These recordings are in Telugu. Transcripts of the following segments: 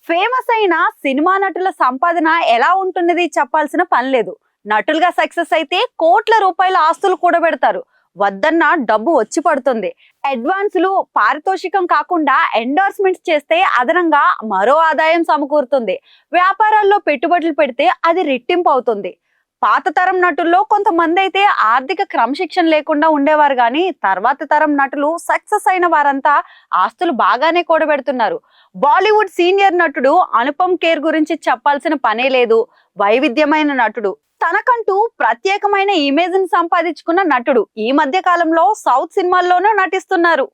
ఫేమస్ అయిన సినిమా నటుల సంపాదన ఎలా ఉంటున్నది చెప్పాల్సిన పని లేదు. నటులుగా సక్సెస్ అయితే కోట్ల రూపాయల ఆస్తులు కూడబెడతారు. వద్దన్న డబ్బు వచ్చి పడుతుంది. అడ్వాన్సులు, పారితోషికం కాకుండా ఎండోర్స్మెంట్స్ చేస్తే అదనంగా మరో ఆదాయం సమకూరుతుంది. వ్యాపారాల్లో పెట్టుబడులు పెడితే అది రెట్టింపు అవుతుంది. పాత తరం నటుల్లో కొంతమంది అయితే ఆర్థిక క్రమశిక్షణ లేకుండా ఉండేవారు, కానీ తర్వాత తరం నటులు సక్సెస్ అయిన వారంతా ఆస్తులు బాగానే కూడబెడుతున్నారు. బాలీవుడ్ సీనియర్ నటుడు అనుపమ్ ఖేర్ గురించి చెప్పాల్సిన పనే లేదు. వైవిధ్యమైన నటుడు, తనకంటూ ప్రత్యేకమైన ఇమేజ్ ని సంపాదించుకున్న నటుడు. ఈ మధ్య కాలంలో సౌత్ సినిమాల్లోనూ నటిస్తున్నారు.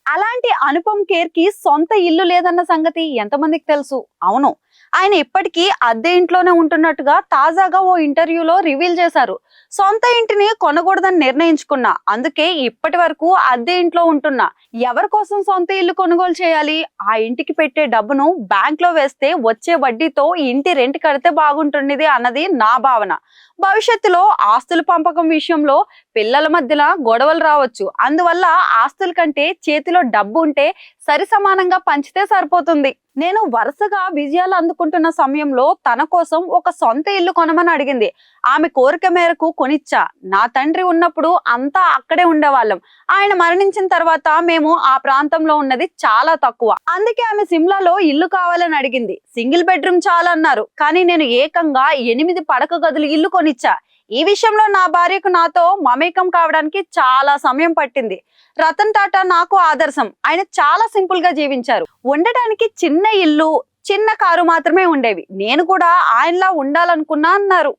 అలాంటి అనుపమ్ ఖేర్ కి సొంత ఇల్లు లేదన్న సంగతి ఎంతమందికి తెలుసు? అవును, ఆయన ఇప్పటికీ అద్దె ఇంట్లోనే ఉంటున్నట్టుగా తాజాగా ఓ ఇంటర్వ్యూలో రివీల్ చేశారు. సొంత ఇంటిని కొనకూడదని నిర్ణయించుకున్నా, అందుకే ఇప్పటి వరకు అద్దె ఇంట్లో ఉంటున్నా. ఎవరి కోసం సొంత ఇల్లు కొనుగోలు చేయాలి? ఆ ఇంటికి పెట్టే డబ్బును బ్యాంక్ లో వేస్తే వచ్చే వడ్డీతో ఇంటి రెంట్ కడితే బాగుంటుంది అన్నది నా భావన. భవిష్యత్తులో ఆస్తుల పంపకం విషయంలో పిల్లల మధ్యన గొడవలు రావచ్చు. అందువల్ల ఆస్తుల కంటే చేతిలో డబ్బు ఉంటే సరి సమానంగా పంచితే సరిపోతుంది. నేను వరుసగా విజయాలు అందుకుంటున్న సమయంలో తన కోసం ఒక సొంత ఇల్లు కొనమని అడిగింది. ఆమె కోరిక మేరకు కొనిచ్చా. నా తండ్రి ఉన్నప్పుడు అంతా అక్కడే ఉండేవాళ్ళం. ఆయన మరణించిన తర్వాత మేము ఆ ప్రాంతంలో ఉన్నది చాలా తక్కువ. అందుకే ఆమె సిమ్లాలో ఇల్లు కావాలని అడిగింది. సింగిల్ బెడ్రూమ్ చాలన్నారు, కానీ నేను ఏకంగా 8 పడక గదులు ఇల్లు కొనిచ్చా. ఈ విషయంలో నా భార్యకు నాతో మమేకం కావడానికి చాలా సమయం పట్టింది. రతన్ టాటా నాకు ఆదర్శం. ఆయన చాలా సింపుల్ గా జీవించారు. ఉండటానికి చిన్న ఇల్లు, చిన్న కారు మాత్రమే ఉండేవి. నేను కూడా ఆయనలా ఉండాలనుకున్నా అన్నారు.